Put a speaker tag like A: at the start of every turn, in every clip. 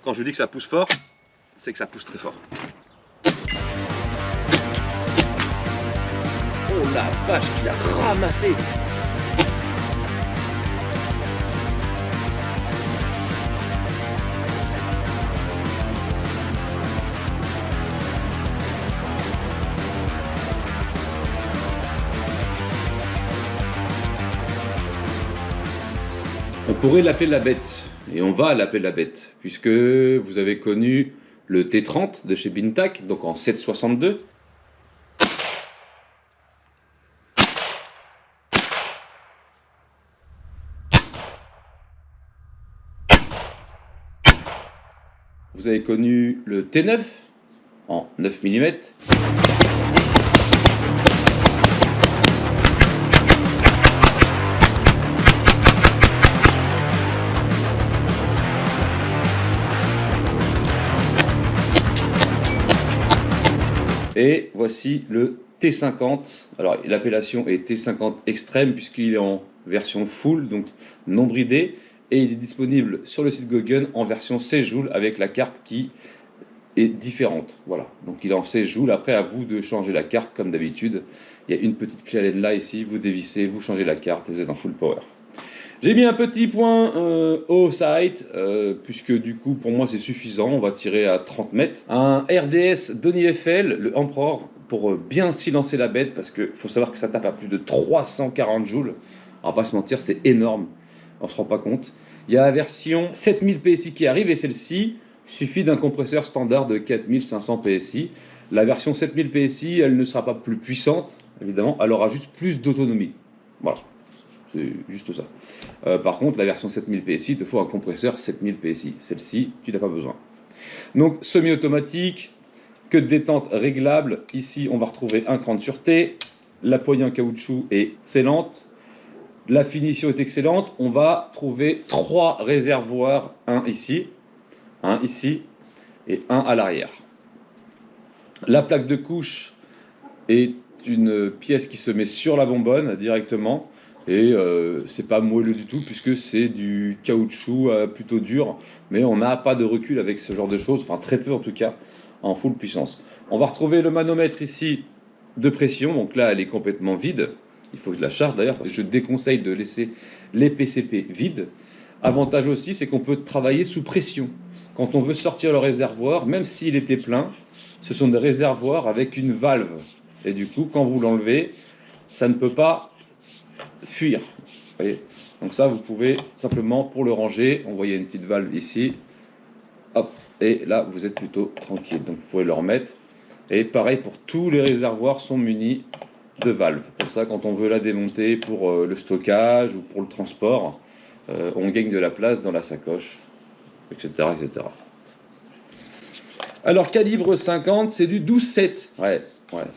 A: Quand je dis que ça pousse fort, c'est que ça pousse très fort. Oh la vache, il a ramassé! On pourrait l'appeler la bête, et on va l'appeler la bête, puisque vous avez connu le T30 de chez Bintac, donc en 7,62. Vous avez connu le T9 en 9 mm. Et voici le T50. Alors l'appellation est T50 Extreme puisqu'il est en version full, donc non bridé. Et il est disponible sur le site Gogun en version 16 joules avec la carte qui est différente. Voilà, donc il est en 16 joules. Après, à vous de changer la carte comme d'habitude. Il y a une petite clé Allen là ici, vous dévissez, vous changez la carte et vous êtes en full power. J'ai mis un petit point au site, puisque du coup pour moi c'est suffisant, on va tirer à 30 mètres. Un RDS Donny FL, le Emperor, pour bien silencer la bête, parce qu'il faut savoir que ça tape à plus de 340 joules. On va pas se mentir, c'est énorme, on se rend pas compte. Il y a la version 7000 PSI qui arrive, et celle-ci suffit d'un compresseur standard de 4500 PSI. La version 7000 PSI, elle ne sera pas plus puissante, évidemment, elle aura juste plus d'autonomie. Voilà. C'est juste ça. Par contre, la version 7000 PSI, il te faut un compresseur 7000 PSI. Celle-ci, tu n'as pas besoin. Donc, semi-automatique, queue de détente réglable. Ici, on va retrouver un cran de sûreté. La poignée en caoutchouc est excellente. La finition est excellente. On va trouver 3 réservoirs. Un ici et un à l'arrière. La plaque de couche est une pièce qui se met sur la bonbonne directement. Et c'est pas moelleux du tout puisque c'est du caoutchouc plutôt dur, mais on n'a pas de recul avec ce genre de choses, enfin très peu en tout cas, en full puissance. On va retrouver le manomètre ici de pression, donc là elle est complètement vide, il faut que je la charge d'ailleurs parce que je déconseille de laisser les PCP vides. Avantage aussi c'est qu'on peut travailler sous pression. Quand on veut sortir le réservoir, même s'il était plein, ce sont des réservoirs avec une valve. Et du coup quand vous l'enlevez, ça ne peut pas fuir. Vous voyez, donc ça vous pouvez simplement pour le ranger, on voyait une petite valve ici, hop, et là vous êtes plutôt tranquille, donc vous pouvez le remettre. Et pareil pour tous les réservoirs sont munis de valves, comme ça quand on veut la démonter pour le stockage ou pour le transport, on gagne de la place dans la sacoche, etc., etc. Alors calibre 50, c'est du 12,7. Ouais.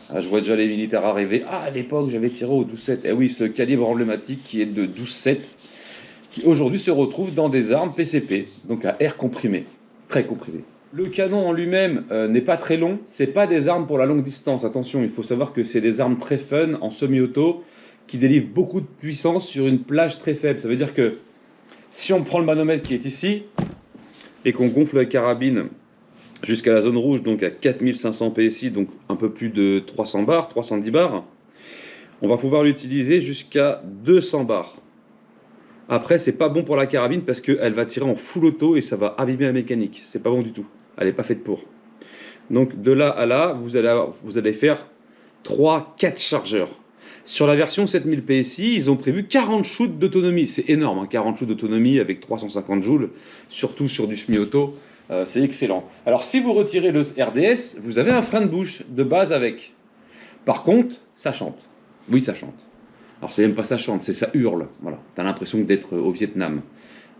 A: Ah, je vois déjà les militaires arriver. Ah, à l'époque, j'avais tiré au 12,7. Eh oui, ce calibre emblématique qui est de 12,7, qui aujourd'hui se retrouve dans des armes PCP, donc à air comprimé, très comprimé. Le canon en lui-même n'est pas très long. C'est pas des armes pour la longue distance. Attention, il faut savoir que c'est des armes très fun en semi-auto qui délivrent beaucoup de puissance sur une plage très faible. Ça veut dire que si on prend le manomètre qui est ici et qu'on gonfle la carabine jusqu'à la zone rouge, donc à 4500 PSI, donc un peu plus de 300 bars, 310 bars, on va pouvoir l'utiliser jusqu'à 200 bars. Après, c'est pas bon pour la carabine parce qu'elle va tirer en full auto et ça va abîmer la mécanique. C'est pas bon du tout. Elle n'est pas faite pour. Donc de là à là, vous allez faire 3-4 chargeurs. Sur la version 7000 PSI, ils ont prévu 40 shoots d'autonomie. C'est énorme, hein, 40 shoots d'autonomie avec 350 joules, surtout sur du semi-auto. C'est excellent. Alors si vous retirez le RDS, vous avez un frein de bouche de base avec. Par contre, ça chante. Oui, ça chante. Alors c'est même pas ça chante, c'est ça hurle. Voilà, t'as l'impression d'être au Vietnam.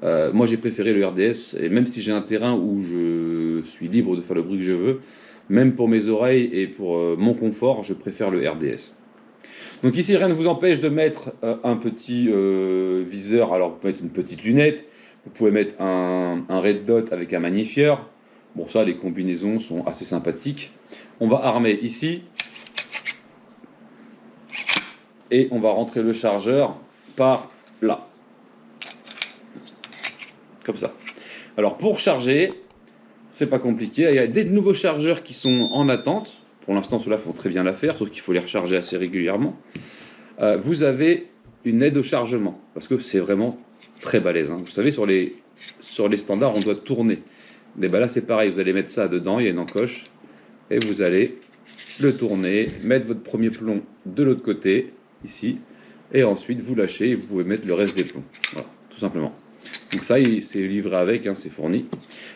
A: Moi j'ai préféré le RDS, et même si j'ai un terrain où je suis libre de faire le bruit que je veux, même pour mes oreilles et pour mon confort, je préfère le RDS. Donc ici rien ne vous empêche de mettre un petit viseur, alors vous pouvez mettre une petite lunette, vous pouvez mettre un red dot avec un magnifieur. Bon ça les combinaisons sont assez sympathiques. On va armer ici. Et on va rentrer le chargeur par là. Comme ça. Alors pour charger, C'est pas compliqué. Il y a des nouveaux chargeurs qui sont en attente. Pour l'instant, ceux-là font très bien l'affaire, sauf qu'il faut les recharger assez régulièrement. Vous avez une aide au chargement, parce que c'est vraiment très balèze. Hein. Vous savez, sur les standards, on doit tourner. Mais bah là, c'est pareil, vous allez mettre ça dedans, il y a une encoche, et vous allez le tourner, mettre votre premier plomb de l'autre côté, ici, et ensuite vous lâchez, et vous pouvez mettre le reste des plombs. Voilà, tout simplement. Donc ça, c'est livré avec, hein, c'est fourni.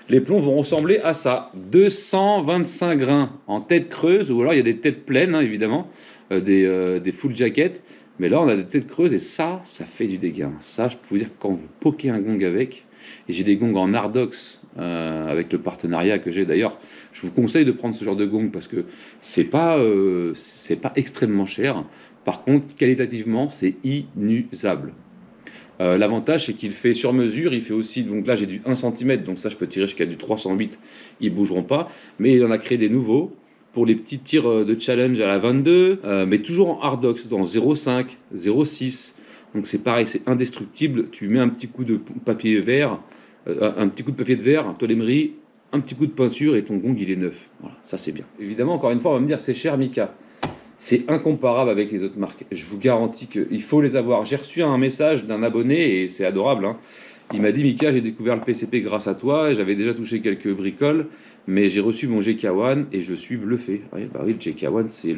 A: Les plombs vont ressembler à ça, 225 grains en tête creuse, ou alors il y a des têtes pleines, hein, évidemment, des full jackets. Mais là, on a des têtes creuses et ça fait du dégât. Ça, je peux vous dire que quand vous pokez un gong avec, et j'ai des gongs en Ardox avec le partenariat que j'ai d'ailleurs, je vous conseille de prendre ce genre de gong parce que c'est pas extrêmement cher. Par contre, qualitativement, c'est inusable. L'avantage, c'est qu'il fait sur mesure, il fait aussi, donc là j'ai du 1 cm, donc ça je peux tirer jusqu'à du 308, ils bougeront pas, mais il en a créé des nouveaux pour les petits tirs de challenge à la 22, mais toujours en Hardox, dans 0,5, 0,6, donc c'est pareil, c'est indestructible, tu mets un petit coup de papier vert, un petit coup de papier de verre, un tolémerie, un petit coup de peinture et ton gong il est neuf, voilà, ça c'est bien. Évidemment, encore une fois, on va me dire c'est cher Mika. C'est incomparable avec les autres marques. Je vous garantis qu'il faut les avoir. J'ai reçu un message d'un abonné et c'est adorable. Hein. Il m'a dit Mika, j'ai découvert le PCP grâce à toi. J'avais déjà touché quelques bricoles, mais j'ai reçu mon GK1 et je suis bluffé. Oui, bah oui, le GK1, c'est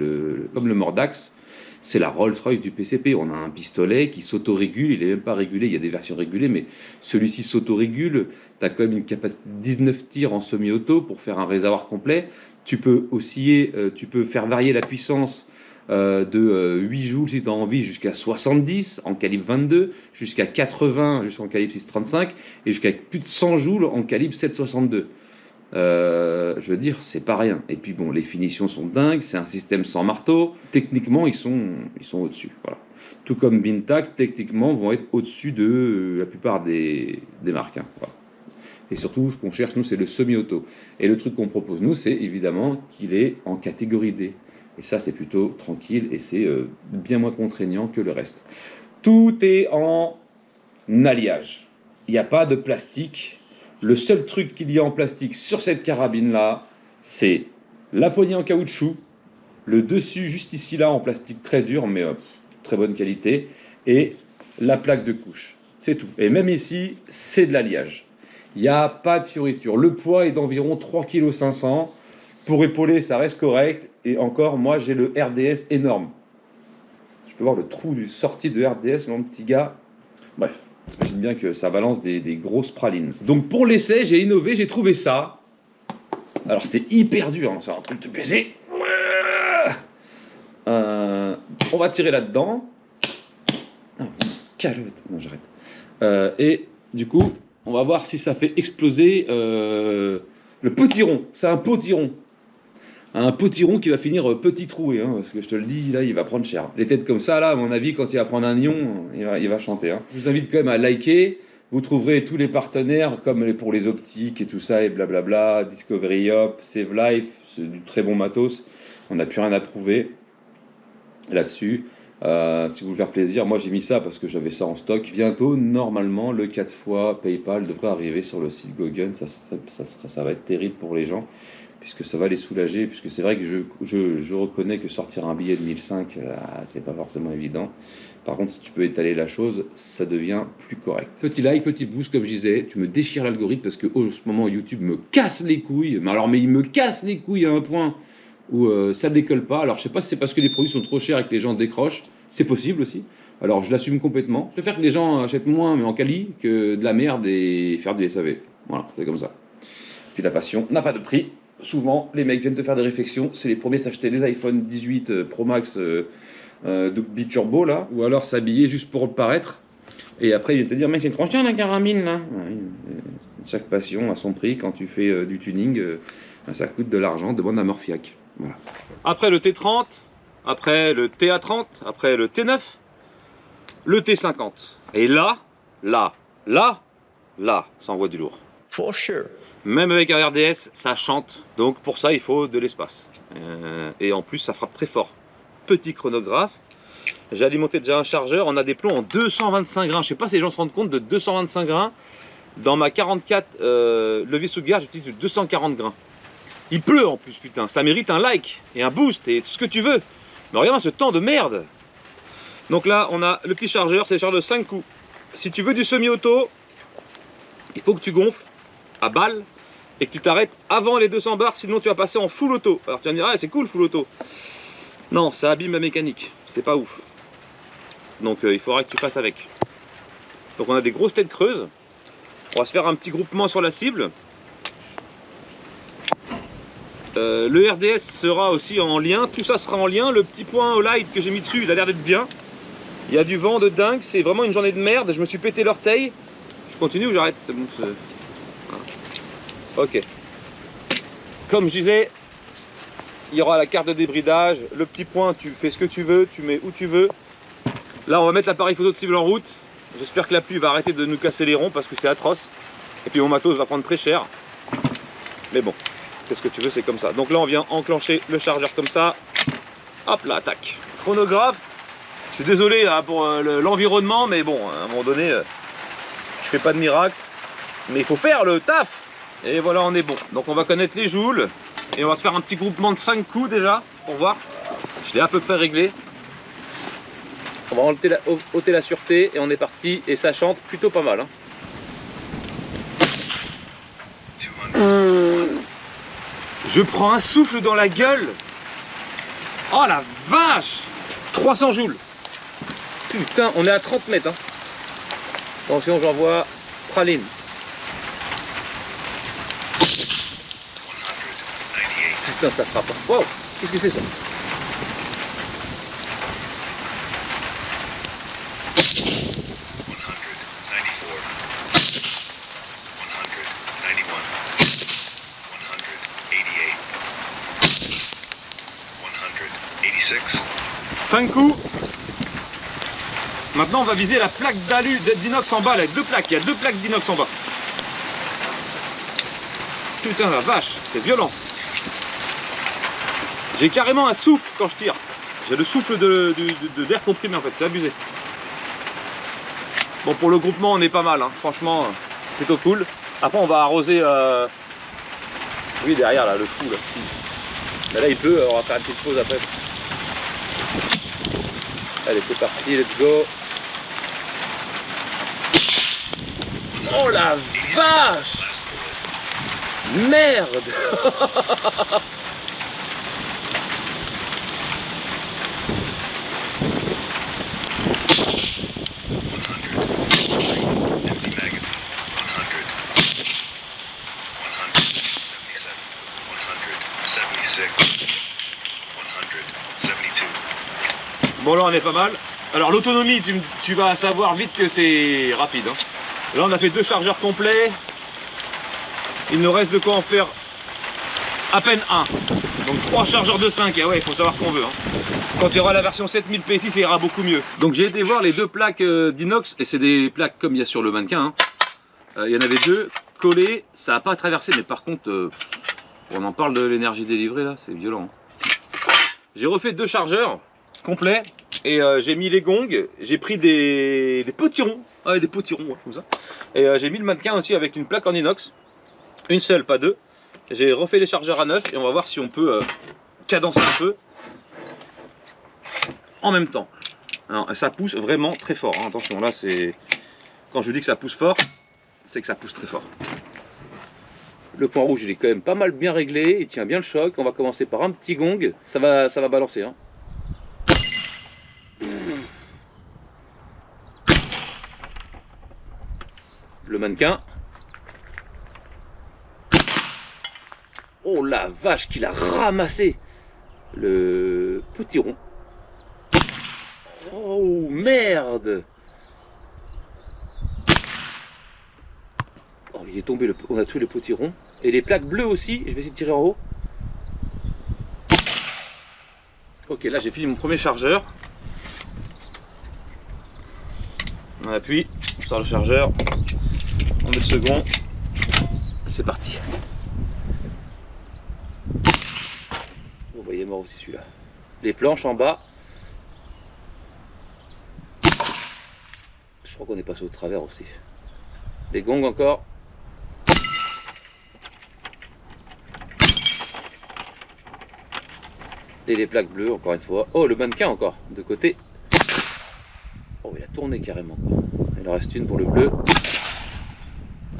A: comme le Mordax, c'est la Rolls-Royce du PCP. On a un pistolet qui s'autorégule. Il n'est même pas régulé. Il y a des versions régulées, mais celui-ci s'autorégule. Tu as quand même une capacité de 19 tirs en semi-auto pour faire un réservoir complet. Tu peux osciller, tu peux faire varier la puissance de 8 joules si tu as envie, jusqu'à 70 en calibre 22, jusqu'à 80 jusqu'en calibre 6,35 et jusqu'à plus de 100 joules en calibre 7,62. Je veux dire, c'est pas rien. Et puis bon, les finitions sont dingues, c'est un système sans marteau. Techniquement, ils sont au-dessus. Voilà. Tout comme Bintac, techniquement, vont être au-dessus de la plupart des marques. Hein. Voilà. Et surtout, ce qu'on cherche, nous, c'est le semi-auto. Et le truc qu'on propose, nous, c'est évidemment qu'il est en catégorie D. Et ça, c'est plutôt tranquille et c'est bien moins contraignant que le reste. Tout est en alliage. Il n'y a pas de plastique. Le seul truc qu'il y a en plastique sur cette carabine-là, c'est la poignée en caoutchouc, le dessus juste ici, là, en plastique très dur, mais très bonne qualité, et la plaque de couche. C'est tout. Et même ici, c'est de l'alliage. Il n'y a pas de fioriture. Le poids est d'environ 3,5 kg. Pour épauler, ça reste correct. Et encore, moi, j'ai le RDS énorme. Je peux voir le trou du sortie de RDS, mon petit gars. Bref, t'imagines bien que ça balance des grosses pralines. Donc pour l'essai, j'ai innové, j'ai trouvé ça. Alors c'est hyper dur, hein, c'est un truc de baiser. On va tirer là-dedans. Ah, calotte. Non, j'arrête. Et du coup... on va voir si ça fait exploser le potiron. C'est un potiron. Un potiron qui va finir petit troué. Hein, parce que je te le dis, là, il va prendre cher. Les têtes comme ça, là, à mon avis, quand il va prendre un lion, il va chanter. Hein. Je vous invite quand même à liker. Vous trouverez tous les partenaires, comme pour les optiques et tout ça, et blablabla. Discovery Hop, Save Life, c'est du très bon matos. On n'a plus rien à prouver là-dessus. Si vous voulez faire plaisir, moi j'ai mis ça parce que j'avais ça en stock. Bientôt, normalement, le 4 fois PayPal devrait arriver sur le site Gogun. Ça va être terrible pour les gens, puisque ça va les soulager. Puisque c'est vrai que je reconnais que sortir un billet de 1005, c'est pas forcément évident. Par contre, si tu peux étaler la chose, ça devient plus correct. Petit like, petit boost, comme je disais, tu me déchires l'algorithme parce que en ce moment, YouTube me casse les couilles. Mais il me casse les couilles à un point où ça décolle pas. Alors je sais pas si c'est parce que les produits sont trop chers et que les gens décrochent, c'est possible aussi. Alors je l'assume complètement. Je préfère que les gens achètent moins mais en quali que de la merde et faire du SAV. Voilà, c'est comme ça. Puis la passion n'a pas de prix. Souvent les mecs viennent te faire des réflexions, c'est les premiers à s'acheter des iPhone 18 Pro Max Biturbo là, ou alors s'habiller juste pour le paraître. Et après ils viennent te dire mais c'est trop cher la carabine là. Ouais, chaque passion a son prix. Quand tu fais du tuning, ça coûte de l'argent. Demande à Morphiac. Voilà. Après le T30, après le TA30, après le T9, le T50. Et là, ça envoie du lourd.
B: For sure.
A: Même avec un RDS, ça chante. Donc pour ça, il faut de l'espace. Et en plus, ça frappe très fort. Petit chronographe. J'ai alimenté déjà un chargeur. On a des plombs en 225 grains. Je sais pas si les gens se rendent compte de 225 grains. Dans ma 44 levier Stuttgart, j'utilise du 240 grains. Il pleut en plus, putain. Ça mérite un like et un boost et tout ce que tu veux. Mais regarde ce temps de merde. Donc là, on a le petit chargeur, c'est le chargeur de 5 coups. Si tu veux du semi-auto, il faut que tu gonfles à balle et que tu t'arrêtes avant les 200 bars, sinon tu vas passer en full auto. Alors tu vas me dire, ah, c'est cool full auto. Non, ça abîme la mécanique, c'est pas ouf. Donc il faudra que tu fasses avec. Donc on a des grosses têtes creuses. On va se faire un petit groupement sur la cible. Le RDS sera aussi en lien, tout ça sera en lien. Le petit point au light que j'ai mis dessus, il a l'air d'être bien. Il y a du vent de dingue, c'est vraiment une journée de merde. Je me suis pété l'orteil. Je continue ou j'arrête? C'est bon. Voilà. Ok. Comme je disais, il y aura la carte de débridage. Le petit point, tu fais ce que tu veux, tu mets où tu veux. Là, on va mettre l'appareil photo de cible en route. J'espère que la pluie va arrêter de nous casser les ronds parce que c'est atroce. Et puis mon matos va prendre très cher. Mais bon, qu'est-ce que tu veux, c'est comme ça. Donc là, on vient enclencher le chargeur comme ça. Hop là, tac. Chronographe. Je suis désolé hein, pour l'environnement, mais bon, à un moment donné, je fais pas de miracle. Mais il faut faire le taf. Et voilà, on est bon. Donc on va connaître les joules. Et on va se faire un petit groupement de 5 coups déjà, pour voir. Je l'ai à peu près réglé. On va ôter la sûreté et on est parti. Et ça chante plutôt pas mal. Hein. Je prends un souffle dans la gueule. Oh la vache! 300 joules. Putain, on est à 30 mètres. Hein. Attention, j'envoie praline. Putain, ça frappe. Wow, qu'est-ce que c'est ça? Cinq coups. Maintenant on va viser la plaque d'inox en bas, là, deux plaques, il y a deux plaques d'inox en bas. Putain la vache, c'est violent. J'ai carrément un souffle quand je tire. J'ai le souffle d'air comprimé en fait, c'est abusé. Bon, pour le groupement on est pas mal, hein. Franchement plutôt cool. Après on va arroser oui derrière là, le fou là. Mais là il pleut, on va faire une petite pause après. Allez, c'est parti, let's go. Oh la vache! Merde! Bon là on est pas mal. Alors l'autonomie, tu vas savoir vite que c'est rapide. Hein. Là on a fait 2 chargeurs complets. Il nous reste de quoi en faire à peine un. Donc 3 chargeurs de 5. Et ouais, il faut savoir qu'on veut. Hein. Quand il y aura la version 7000 P6, ça ira beaucoup mieux. Donc j'ai été voir les 2 plaques d'inox. Et c'est des plaques comme il y a sur le mannequin. Hein. Il y en avait 2 collées. Ça n'a pas traversé. Mais par contre, on en parle de l'énergie délivrée là. C'est violent. Hein. J'ai refait 2 chargeurs complet et j'ai mis les gongs, j'ai pris des petits ronds, des petits ronds ouais, comme ça, et j'ai mis le mannequin aussi avec une plaque en inox, une seule, pas 2. J'ai refait les chargeurs à 9 et on va voir si on peut cadencer un peu en même temps. Alors, ça pousse vraiment très fort, hein. Attention, là c'est quand je dis que ça pousse fort, c'est que ça pousse très fort. Le point rouge il est quand même pas mal bien réglé, il tient bien le choc. On va commencer par un petit gong, ça va balancer. Hein. Le mannequin. Oh la vache qu'il a ramassé le petit rond. Oh merde. Oh il est tombé, on a tué le petit rond. Et les plaques bleues aussi, je vais essayer de tirer en haut. Ok, là j'ai fini mon premier chargeur. On appuie, on sort le chargeur. On met le second, c'est parti. Vous voyez mort aussi celui-là. Les planches en bas. Je crois qu'on est passé au travers aussi. Les gongs encore. Et les plaques bleues encore une fois. Oh, le mannequin encore, de côté. Oh, il a tourné carrément, quoi. Il en reste une pour le bleu.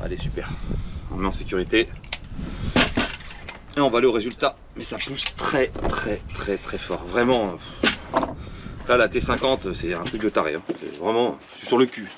A: Allez, super. On met en sécurité. Et on va aller au résultat. Mais ça pousse très fort. Vraiment. Là, la T50, c'est un truc de taré. Hein. Vraiment, je suis sur le cul.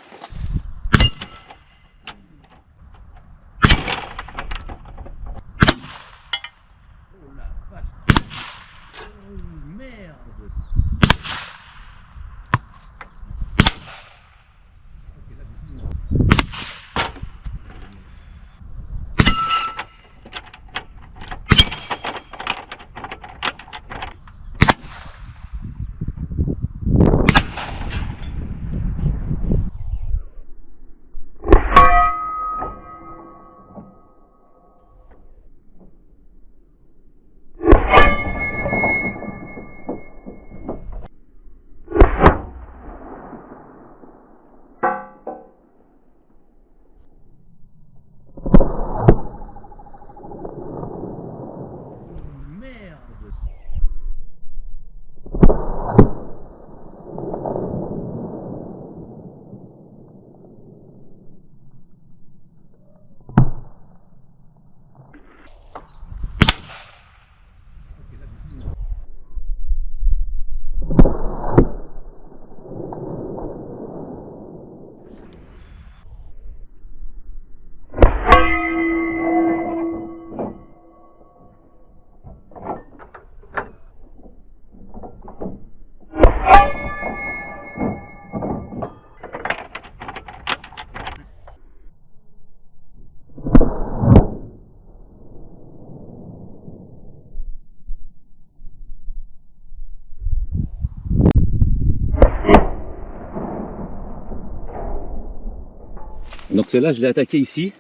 A: Donc celle-là, je l'ai attaqué ici.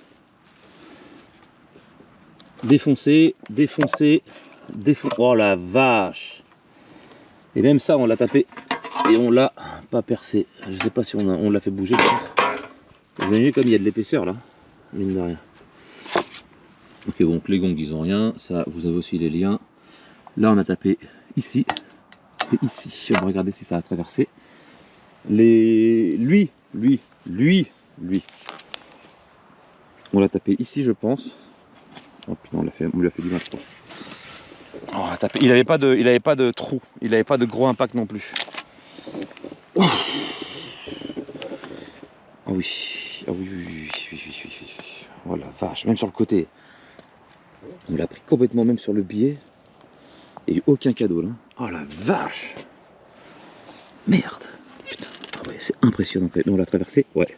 A: Défoncé, défoncé, défoncé. Oh la vache! Et même ça, on l'a tapé et on l'a pas percé. Je sais pas si on l'a fait bouger. Vous avez vu comme il y a de l'épaisseur là, mine de rien. Ok, bon, les gongs ils ont rien. Ça, vous avez aussi les liens. Là, on a tapé ici et ici. On va regarder si ça a traversé. Lui. On l'a tapé ici, je pense. Oh putain, on lui a fait du mal. Oh, il n'avait pas de trou, il n'avait pas de gros impact non plus. Oh, ah oui, oui. Oh la vache, même sur le côté. On l'a pris complètement même sur le biais. Et aucun cadeau là. Oh la vache. Merde. Putain, ah ouais, c'est impressionnant quand même. On l'a traversé. Ouais.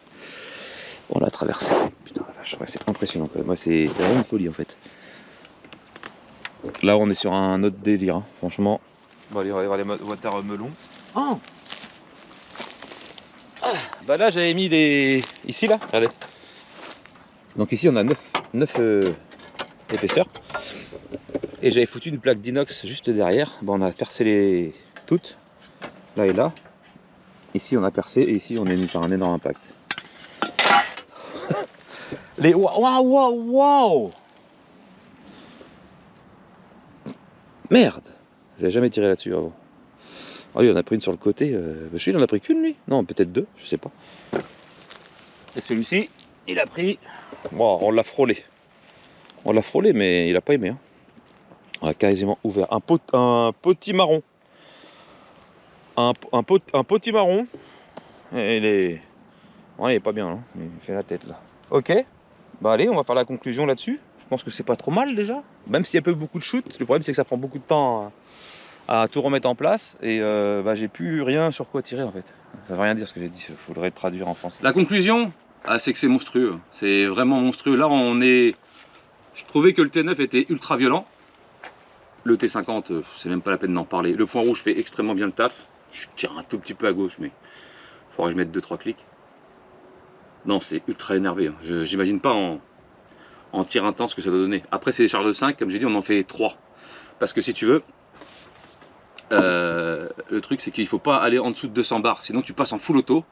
A: On l'a traversé. Putain la vache, ouais, c'est impressionnant quand même. Moi, c'est vraiment une folie en fait. Là, on est sur un autre délire, hein. Franchement. On va aller voir les water melons. Oh, ah, bah là, j'avais mis les. Ici, là, regardez. Donc, ici, on a 9 épaisseurs. Et j'avais foutu une plaque d'inox juste derrière. Bah, on a percé les toutes, là et là. Ici, on a percé et ici, on est mis par un énorme impact. Les. Waouh! Merde! J'avais jamais tiré là-dessus avant. Ah oui, on a pris une sur le côté. Je sais, il en a pris qu'une lui. Non, peut-être deux, je sais pas. Et celui-ci, il a pris. Bon, on l'a frôlé. On l'a frôlé, mais il a pas aimé. Hein. On a quasiment ouvert. Un petit marron. Un petit marron. Et il est. Ouais, il est pas bien, hein. Il fait la tête là. Ok. Bah allez, on va faire la conclusion là-dessus. Je pense que c'est pas trop mal déjà. Même s'il y a pas beaucoup de shoot, le problème c'est que ça prend beaucoup de temps à tout remettre en place. Et bah, j'ai plus rien sur quoi tirer en fait. Ça veut rien dire ce que j'ai dit, il faudrait traduire en français. La conclusion, c'est que c'est monstrueux. C'est vraiment monstrueux. Là, je trouvais que le T9 était ultra violent. Le T50, c'est même pas la peine d'en parler. Le point rouge fait extrêmement bien le taf. Je tire un tout petit peu à gauche, mais il faudrait que je mette 2-3 clics. Non, c'est ultra énervé. Hein. J'imagine pas en tir intense ce que ça doit donner. Après, c'est des charges de 5, comme j'ai dit, on en fait 3. Parce que si tu veux, le truc c'est qu'il faut pas aller en dessous de 200 bars, sinon tu passes en full auto.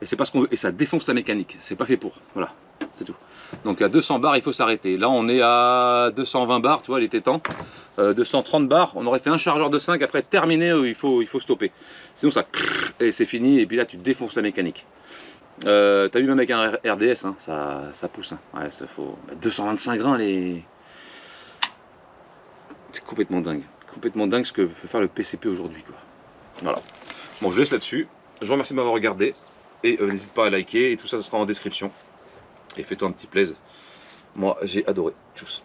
A: Et c'est pas ce qu'on veut, et ça défonce la mécanique, c'est pas fait pour, voilà, c'est tout. Donc à 200 bars il faut s'arrêter, là on est à 220 bars, tu vois, il était temps, 230 bars, on aurait fait un chargeur de 5, après terminé, il faut stopper, sinon ça, et c'est fini, et puis là tu défonces la mécanique. T'as vu même avec un RDS, hein, ça pousse, hein. Ouais, ça faut 225 grains, c'est complètement dingue ce que peut faire le PCP aujourd'hui, quoi. Voilà, bon je laisse là-dessus, je vous remercie de m'avoir regardé. Et n'hésite pas à liker, et tout ça, ça sera en description. Et fais-toi un petit plaisir. Moi, j'ai adoré. Tchuss.